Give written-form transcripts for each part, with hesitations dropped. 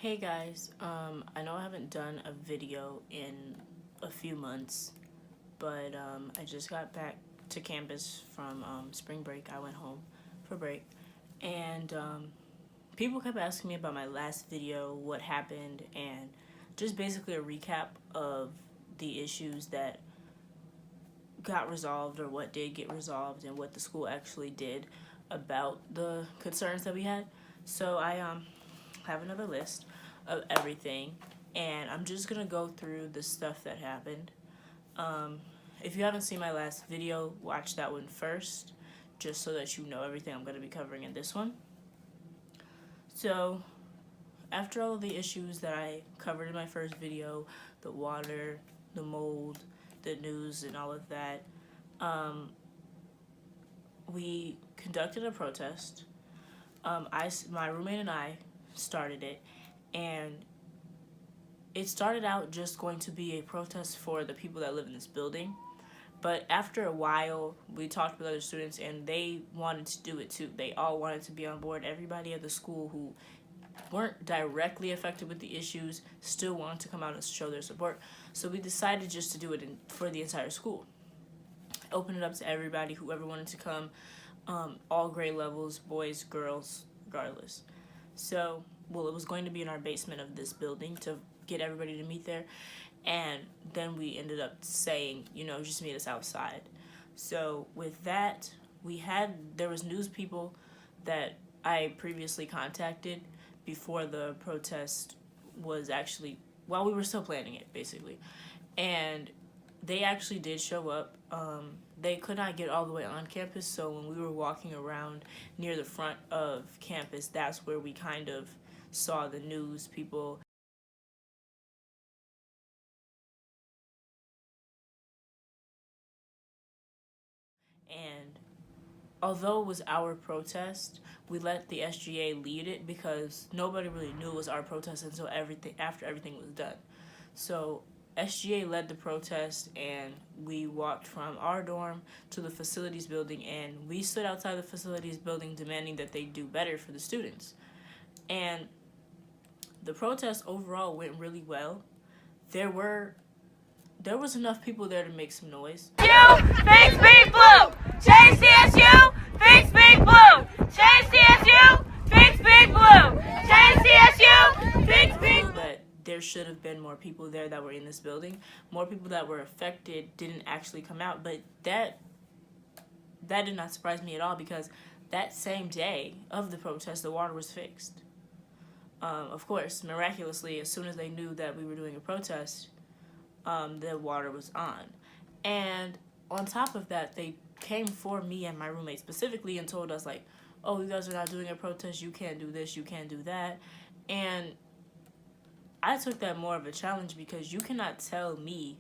Hey guys, I know I haven't done a video in a few months, but I just got back to campus from spring break. I went home for break, and people kept asking me about my last video, what happened, and just basically a recap of the issues that got resolved or what did get resolved and what the school actually did about the concerns that we had. So I have another list of everything, and I'm just gonna go through the stuff that happened. If you haven't seen my last video, watch that one first, just so that you know everything I'm gonna be covering in this one. So after all of the issues that I covered in my first video, the water, the mold, the news, and all of that, we conducted a protest. My roommate and I started it, and it started out just going to be a protest for the people that live in this building. But after a while, we talked with other students, and they wanted to do it too. They all wanted to be on board. Everybody at the school who weren't directly affected with the issues still wanted to come out and show their support. So we decided just to do it for the entire school. Open it up to everybody, whoever wanted to come, all grade levels, boys, girls, regardless. So, it was going to be in our basement of this building to get everybody to meet there. And then we ended up saying, just meet us outside. So with that, there was news people that I previously contacted before the protest was actually, while we were still planning it, basically. And they actually did show up. They could not get all the way on campus, so when we were walking around near the front of campus, that's where we kind of saw the news people. And although it was our protest, we let the SGA lead it because nobody really knew it was our protest until after everything was done. So SGA led the protest, and we walked from our dorm to the facilities building, and we stood outside the facilities building demanding that they do better for the students. And the protest overall went really well. There was enough people there to make some noise. Fix Big Blue! Change TSU! Fix Big Blue! Change TSU! Fix Big Blue! Change TSU! Fix Big Blue! But there should have been more people there that were in this building. More people that were affected didn't actually come out, but that did not surprise me at all because that same day of the protest, the water was fixed. Of course, miraculously, as soon as they knew that we were doing a protest, the water was on. And on top of that, they came for me and my roommate specifically and told us, like, oh, you guys are not doing a protest, you can't do this, you can't do that. And I took that more of a challenge because you cannot tell me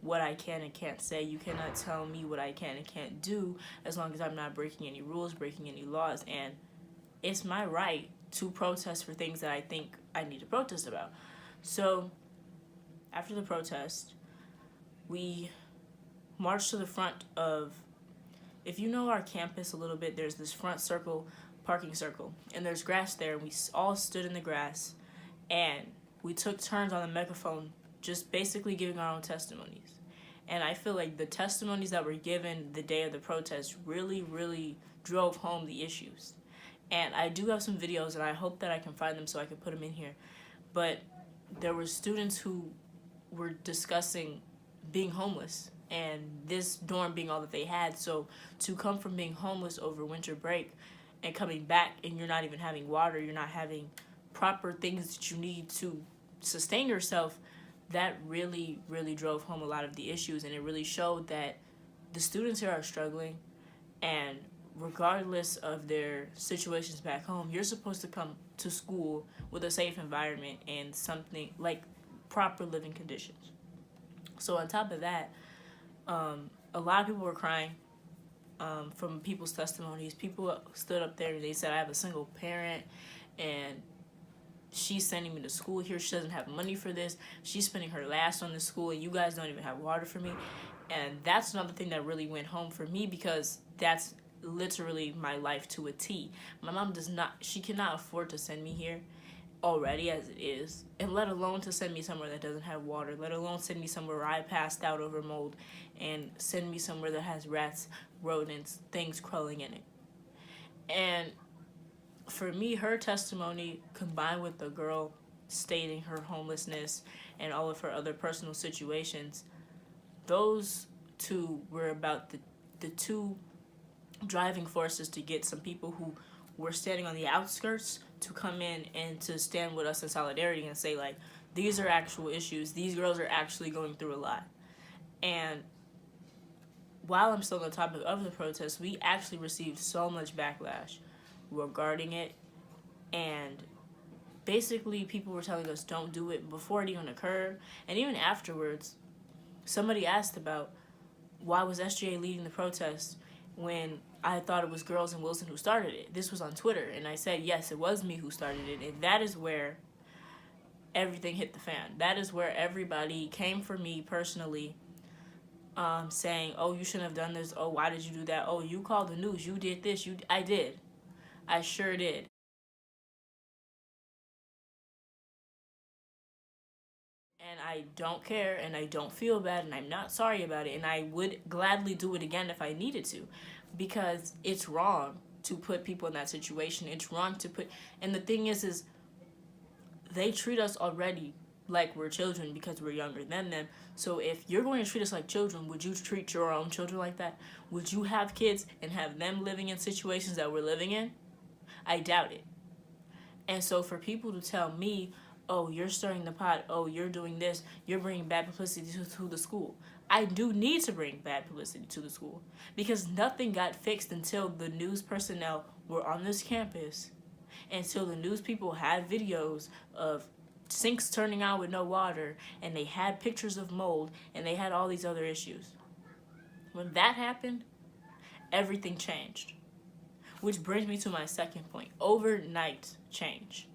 what I can and can't say. You cannot tell me what I can and can't do as long as I'm not breaking any rules, breaking any laws. And it's my right to protest for things that I think I need to protest about. So after the protest, we marched to the front of, if you know our campus a little bit, there's this front circle, parking circle, and there's grass there, and we all stood in the grass, and we took turns on the megaphone just basically giving our own testimonies. And I feel like the testimonies that were given the day of the protest really, really drove home the issues. And I do have some videos, and I hope that I can find them so I can put them in here. But there were students who were discussing being homeless and this dorm being all that they had. So to come from being homeless over winter break and coming back and you're not even having water, you're not having proper things that you need to sustain yourself, that really, really drove home a lot of the issues. And it really showed that the students here are struggling, and regardless of their situations back home, you're supposed to come to school with a safe environment and something like proper living conditions. So on top of that, a lot of people were crying from people's testimonies. People stood up there and they said, I have a single parent and she's sending me to school here. She doesn't have money for this. She's spending her last on this school and you guys don't even have water for me. And that's another thing that really went home for me because that's literally my life to a T. My mom she cannot afford to send me here. already as it is, and let alone to send me somewhere that doesn't have water, let alone send me somewhere where I passed out over mold, and send me somewhere that has rats, rodents, things crawling in it. And for me, her testimony combined with the girl stating her homelessness and all of her other personal situations, those two were about the two driving forces to get some people who were standing on the outskirts to come in and to stand with us in solidarity and say, like, these are actual issues. These girls are actually going through a lot. And while I'm still on the topic of the protest, we actually received so much backlash regarding it. And basically, people were telling us don't do it before it even occurred. And even afterwards, somebody asked about why was SGA leading the protest when I thought it was Girls in Wilson who started it. This was on Twitter, and I said, yes, it was me who started it. And that is where everything hit the fan. That is where everybody came for me personally, saying, oh, you shouldn't have done this. Oh, why did you do that? Oh, you called the news. You did this. I did. I sure did. And I don't care, and I don't feel bad, and I'm not sorry about it, and I would gladly do it again if I needed to, because it's wrong to put people in that situation. It's wrong to put, and the thing is they treat us already like we're children because we're younger than them. So if you're going to treat us like children, would you treat your own children like that? Would you have kids and have them living in situations that we're living in? I doubt it. And so for people to tell me, oh, you're stirring the pot, oh, you're doing this, you're bringing bad publicity to the school. I do need to bring bad publicity to the school because nothing got fixed until the news personnel were on this campus, until the news people had videos of sinks turning on with no water, and they had pictures of mold, and they had all these other issues. When that happened, everything changed. Which brings me to my second point. Overnight change.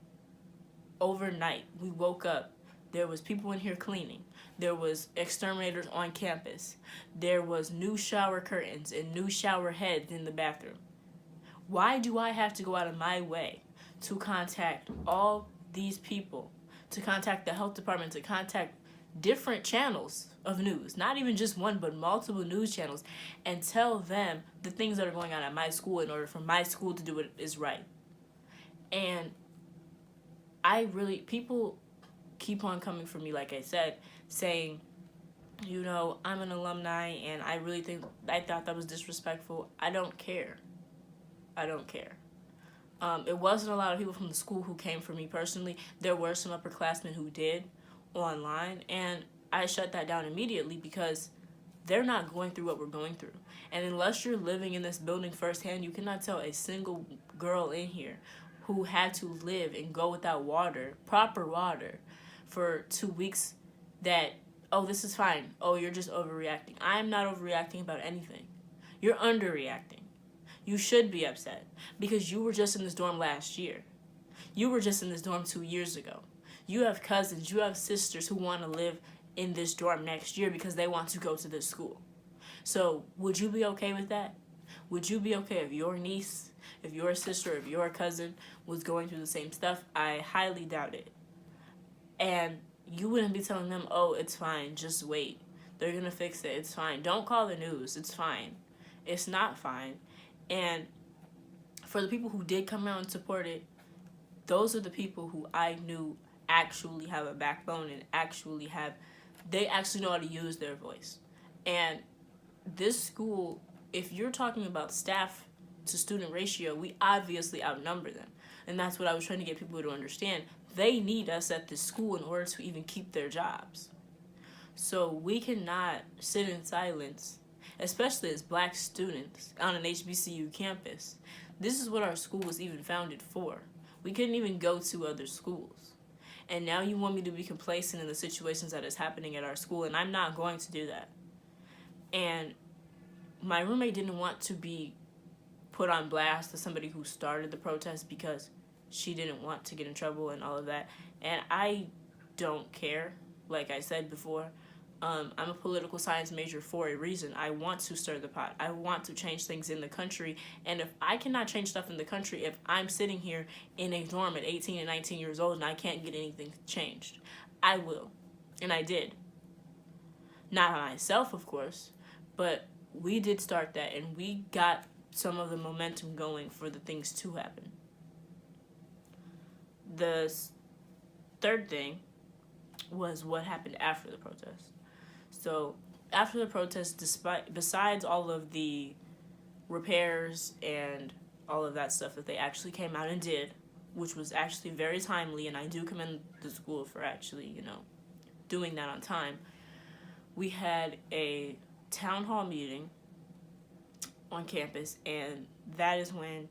Overnight, we woke up. There was people in here cleaning. There was exterminators on campus. There was new shower curtains and new shower heads in the bathroom. Why do I have to go out of my way to contact all these people, to contact the health department, to contact different channels of news, not even just one, but multiple news channels, and tell them the things that are going on at my school in order for my school to do what is right? And people keep on coming for me, like I said, saying, you know, I'm an alumni, and I thought that was disrespectful. I don't care. I don't care. It wasn't a lot of people from the school who came for me personally. There were some upperclassmen who did online, and I shut that down immediately because they're not going through what we're going through. And unless you're living in this building firsthand, you cannot tell a single girl in here who had to live and go without water, proper water, for 2 weeks that, oh, this is fine. Oh, you're just overreacting. I'm not overreacting about anything. You're underreacting. You should be upset because you were just in this dorm last year. You were just in this dorm 2 years ago. You have cousins, you have sisters who want to live in this dorm next year because they want to go to this school. So would you be okay with that? Would you be okay if your niece, if your sister, if your cousin was going through the same stuff? I highly doubt it. And you wouldn't be telling them, oh, it's fine, just wait. They're going to fix it, it's fine. Don't call the news, it's fine. It's not fine. And for the people who did come out and support it, those are the people who I knew actually have a backbone and they actually know how to use their voice. And this school, if you're talking about staff to student ratio, we obviously outnumber them. And that's what I was trying to get people to understand. They need us at this school in order to even keep their jobs. So we cannot sit in silence, especially as black students on an HBCU campus. This is what our school was even founded for. We couldn't even go to other schools. And now you want me to be complacent in the situations that is happening at our school, and I'm not going to do that. And my roommate didn't want to be put on blast as somebody who started the protest because she didn't want to get in trouble and all of that. And I don't care, like I said before, I'm a political science major for a reason. I want to stir the pot. I want to change things in the country. And if I cannot change stuff in the country, if I'm sitting here in a dorm at 18 and 19 years old and I can't get anything changed, I will. And I did. Not myself, of course, but we did start that, and we got some of the momentum going for the things to happen. The third thing was what happened after the protest. So after the protest, besides all of the repairs and all of that stuff that they actually came out and did, which was actually very timely, and I do commend the school for actually, doing that on time, we had a town hall meeting on campus, and that is when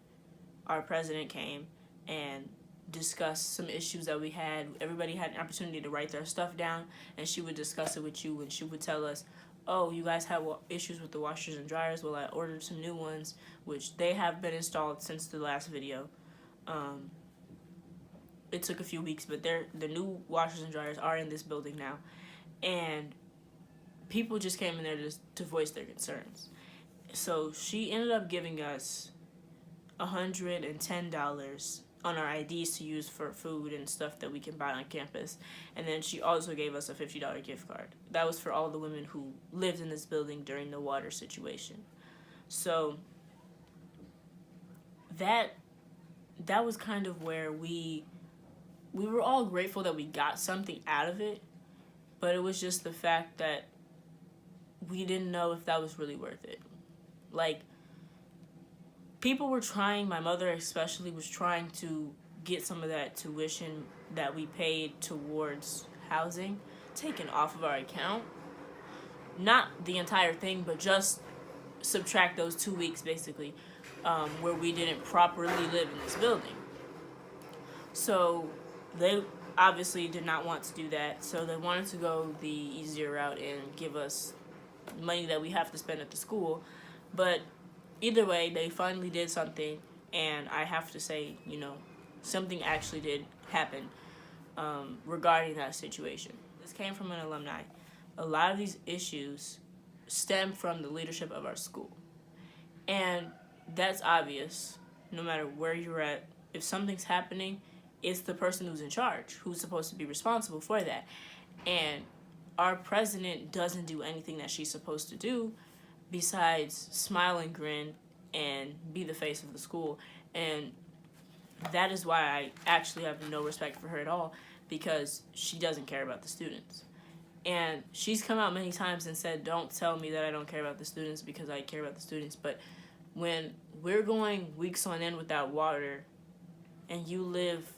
our president came and discuss some issues that we had. Everybody had an opportunity to write their stuff down, and she would discuss it with you, and she would tell us, oh, you guys have issues with the washers and dryers. Well, I ordered some new ones, which they have been installed since the last video. It took a few weeks, but the new washers and dryers are in this building now, and people just came in there to voice their concerns. So she ended up giving us $110 on our IDs to use for food and stuff that we can buy on campus. And then she also gave us a $50 gift card. That was for all the women who lived in this building during the water situation. So that was kind of where we were all grateful that we got something out of it, but it was just the fact that we didn't know if that was really worth it. Like, people were trying, my mother especially was trying to get some of that tuition that we paid towards housing taken off of our account. Not the entire thing, but just subtract those 2 weeks basically, where we didn't properly live in this building. So they obviously did not want to do that, so they wanted to go the easier route and give us money that we have to spend at the school. But either way, they finally did something, and I have to say, something actually did happen regarding that situation. This came from an alumni. A lot of these issues stem from the leadership of our school. And that's obvious, no matter where you're at. If something's happening, it's the person who's in charge, who's supposed to be responsible for that. And our president doesn't do anything that she's supposed to do besides smile and grin and be the face of the school. And that is why I actually have no respect for her at all, because she doesn't care about the students. And she's come out many times and said, don't tell me that I don't care about the students, because I care about the students. But when we're going weeks on end without water and you live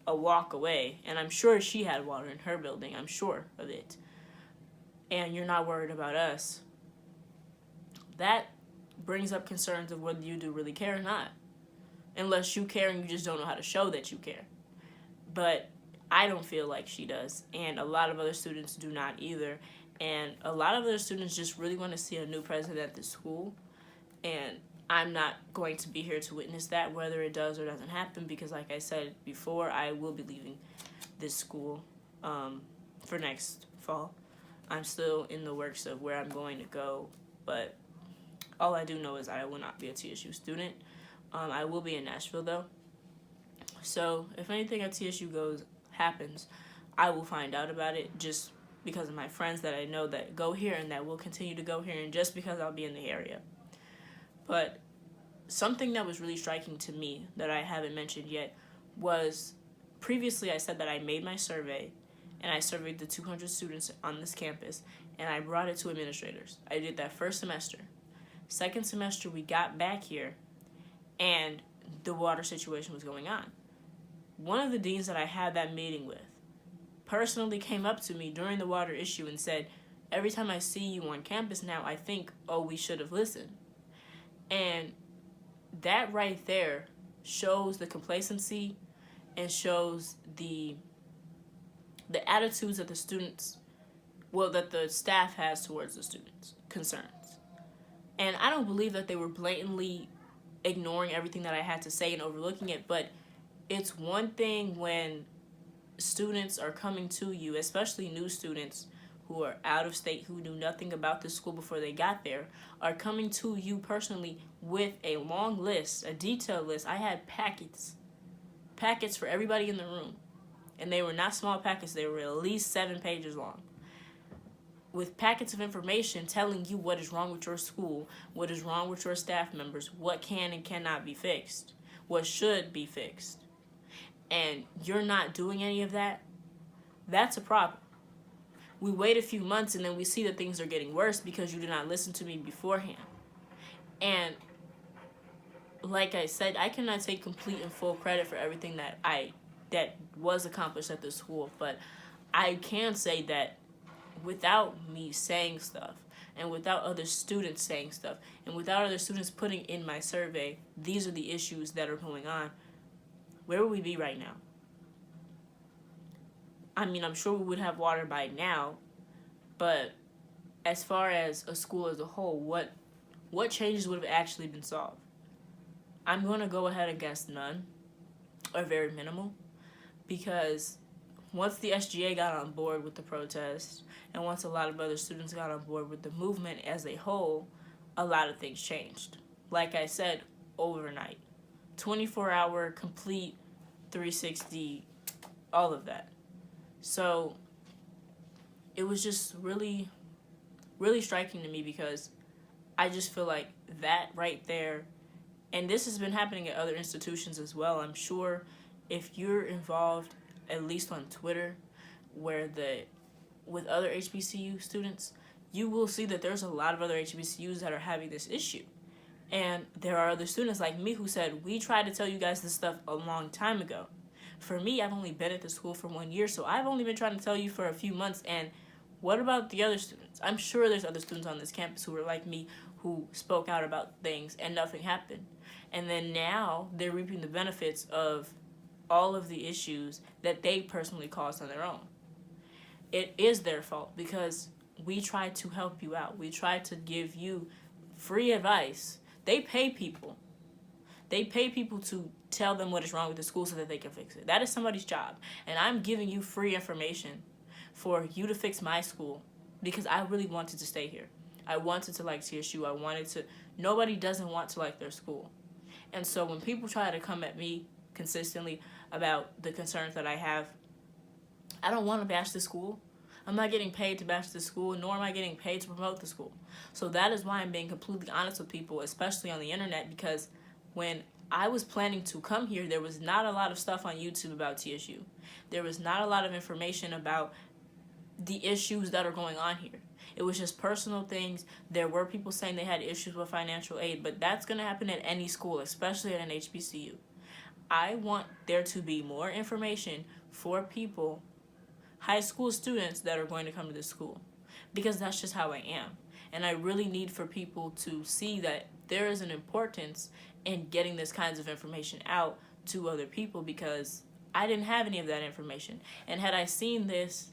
a walk away, and I'm sure she had water in her building, I'm sure of it, and you're not worried about us, that brings up concerns of whether you do really care or not. Unless you care and you just don't know how to show that you care. But I don't feel like she does, and a lot of other students do not either. And a lot of other students just really want to see a new president at the school, and I'm not going to be here to witness that, whether it does or doesn't happen, because like I said before, I will be leaving this school for next fall. I'm still in the works of where I'm going to go, but all I do know is I will not be a TSU student. I will be in Nashville, though. So if anything at TSU happens, I will find out about it, just because of my friends that I know that go here and that will continue to go here, and just because I'll be in the area. But something that was really striking to me that I haven't mentioned yet was, previously I said that I made my survey, and I surveyed the 200 students on this campus, and I brought it to administrators. I did that first semester. Second semester, we got back here, and the water situation was going on. One of the deans that I had that meeting with personally came up to me during the water issue and said, every time I see you on campus now, I think, oh, we should have listened. And that right there shows the complacency and shows the attitudes that the students, that the staff has towards the students' concerns. And I don't believe that they were blatantly ignoring everything that I had to say and overlooking it, but it's one thing when students are coming to you, especially new students who are out of state, who knew nothing about this school before they got there, are coming to you personally with a long list, a detailed list. I had packets for everybody in the room. And they were not small packets, they were at least 7 pages long. With packets of information telling you what is wrong with your school, what is wrong with your staff members, what can and cannot be fixed, what should be fixed. And you're not doing any of that, that's a problem. We wait a few months and then we see that things are getting worse because you did not listen to me beforehand. And like I said, I cannot take complete and full credit for everything that was accomplished at the school, but I can say that without me saying stuff, and without other students saying stuff, and without other students putting in my survey, these are the issues that are going on, where would we be right now? I mean, I'm sure we would have water by now, but as far as a school as a whole, what changes would have actually been solved? I'm going to go ahead and guess none, or very minimal, because once the SGA got on board with the protest, and once a lot of other students got on board with the movement as a whole, a lot of things changed. Like I said, overnight. 24-hour, complete, 360, all of that. So it was just really, really striking to me because I just feel like that right there, and this has been happening at other institutions as well. I'm sure if you're involved, at least on Twitter, with other HBCU students, you will see that there's a lot of other HBCUs that are having this issue. And there are other students like me who said, we tried to tell you guys this stuff a long time ago. For me, I've only been at the school for 1 year, so I've only been trying to tell you for a few months. And what about the other students? I'm sure there's other students on this campus who are like me, who spoke out about things and nothing happened. And then now they're reaping the benefits of all of the issues that they personally caused on their own. It is their fault because we tried to help you out. We tried to give you free advice. They pay people. They pay people to tell them what is wrong with the school so that they can fix it. That is somebody's job. And I'm giving you free information for you to fix my school because I really wanted to stay here. I wanted to like TSU. Nobody doesn't want to like their school. And so when people try to come at me consistently about the concerns that I have, I don't want to bash the school. I'm not getting paid to bash the school, nor am I getting paid to promote the school. So that is why I'm being completely honest with people, especially on the internet, because when I was planning to come here, there was not a lot of stuff on YouTube about TSU. There was not a lot of information about the issues that are going on here. It was just personal things. There were people saying they had issues with financial aid, but that's going to happen at any school, especially at an HBCU. I want there to be more information for people, high school students that are going to come to this school, because that's just how I am. And I really need for people to see that there is an importance in getting this kinds of information out to other people, because I didn't have any of that information. And had I seen this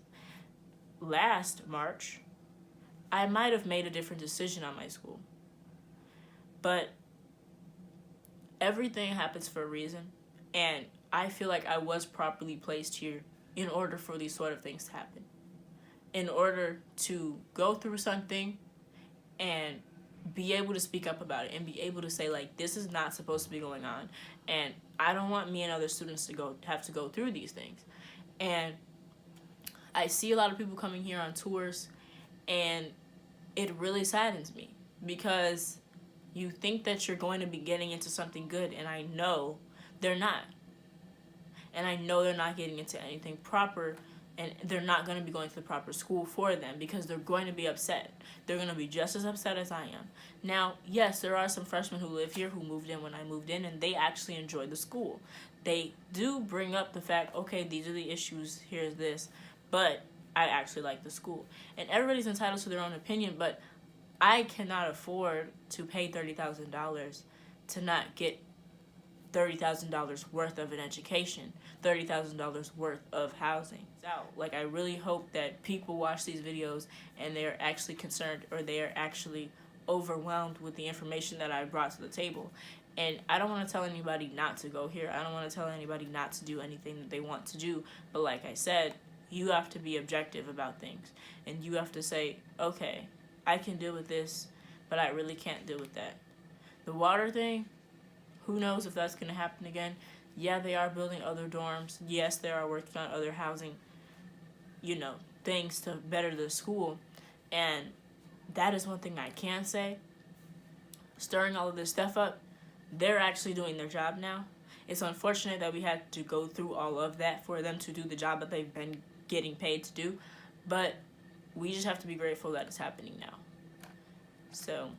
last March, I might have made a different decision on my school. But everything happens for a reason, and I feel like I was properly placed here in order for these sort of things to happen. In order to go through something and be able to speak up about it and be able to say, like, this is not supposed to be going on, and I don't want me and other students to have to go through these things. And I see a lot of people coming here on tours, and it really saddens me because you think that you're going to be getting into something good, and I know they're not. And I know they're not getting into anything proper, and they're not going to be going to the proper school for them because they're going to be upset. They're going to be just as upset as I am. Now, yes, there are some freshmen who live here who moved in when I moved in, and they actually enjoy the school. They do bring up the fact, okay, these are the issues, here's this, but I actually like the school. And everybody's entitled to their own opinion, but I cannot afford to pay $30,000 to not get $30,000 worth of an education, $30,000 worth of housing. So, like, I really hope that people watch these videos and they're actually concerned, or they are actually overwhelmed with the information that I brought to the table. And I don't want to tell anybody not to go here. I don't want to tell anybody not to do anything that they want to do. But like I said, You have to be objective about things, and you have to say, okay, I can deal with this, but I really can't deal with that. The water thing, who knows if that's going to happen again. Yeah, they are building other dorms. Yes, they are working on other housing, things to better the school. And that is one thing I can say. Stirring all of this stuff up, they're actually doing their job now. It's unfortunate that we had to go through all of that for them to do the job that they've been getting paid to do. But we just have to be grateful that it's happening now. So,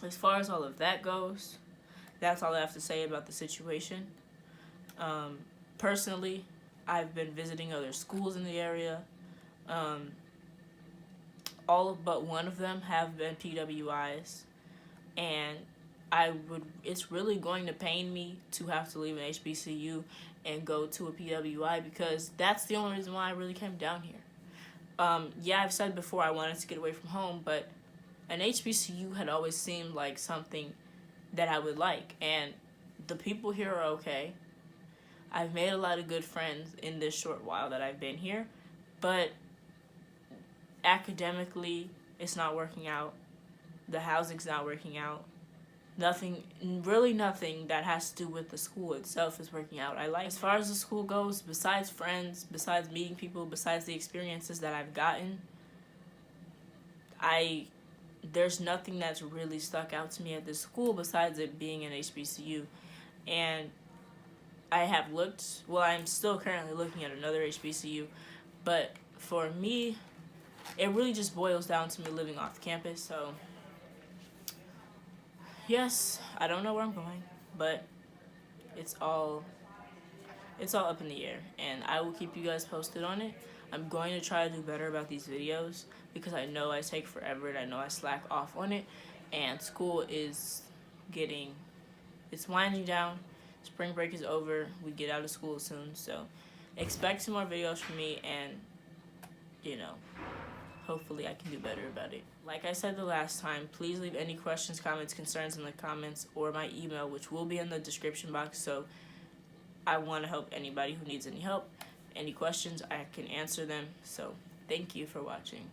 as far as all of that goes, that's all I have to say about the situation. Personally, I've been visiting other schools in the area. All but one of them have been PWIs, and it's really going to pain me to have to leave an HBCU and go to a PWI, because that's the only reason why I really came down here. Yeah, I've said before I wanted to get away from home, but an HBCU had always seemed like something that I would like, and the people here are okay. I've made a lot of good friends in this short while that I've been here, but academically, it's not working out. The housing's not working out. Nothing that has to do with the school itself is working out. As far as the school goes, besides friends, besides meeting people, besides the experiences that I've gotten, there's nothing that's really stuck out to me at this school besides it being an HBCU. And I'm still currently looking at another HBCU, but for me, it really just boils down to me living off campus. So, yes, I don't know where I'm going, but it's all up in the air, and I will keep you guys posted on it. I'm going to try to do better about these videos, because I know I take forever, and I know I slack off on it, and school is it's winding down. Spring break is over. We get out of school soon, so expect some more videos from me, and hopefully I can do better about it. Like I said the last time, please leave any questions, comments, concerns in the comments, or my email, which will be in the description box. So I want to help anybody who needs any help. Any questions, I can answer them. So thank you for watching.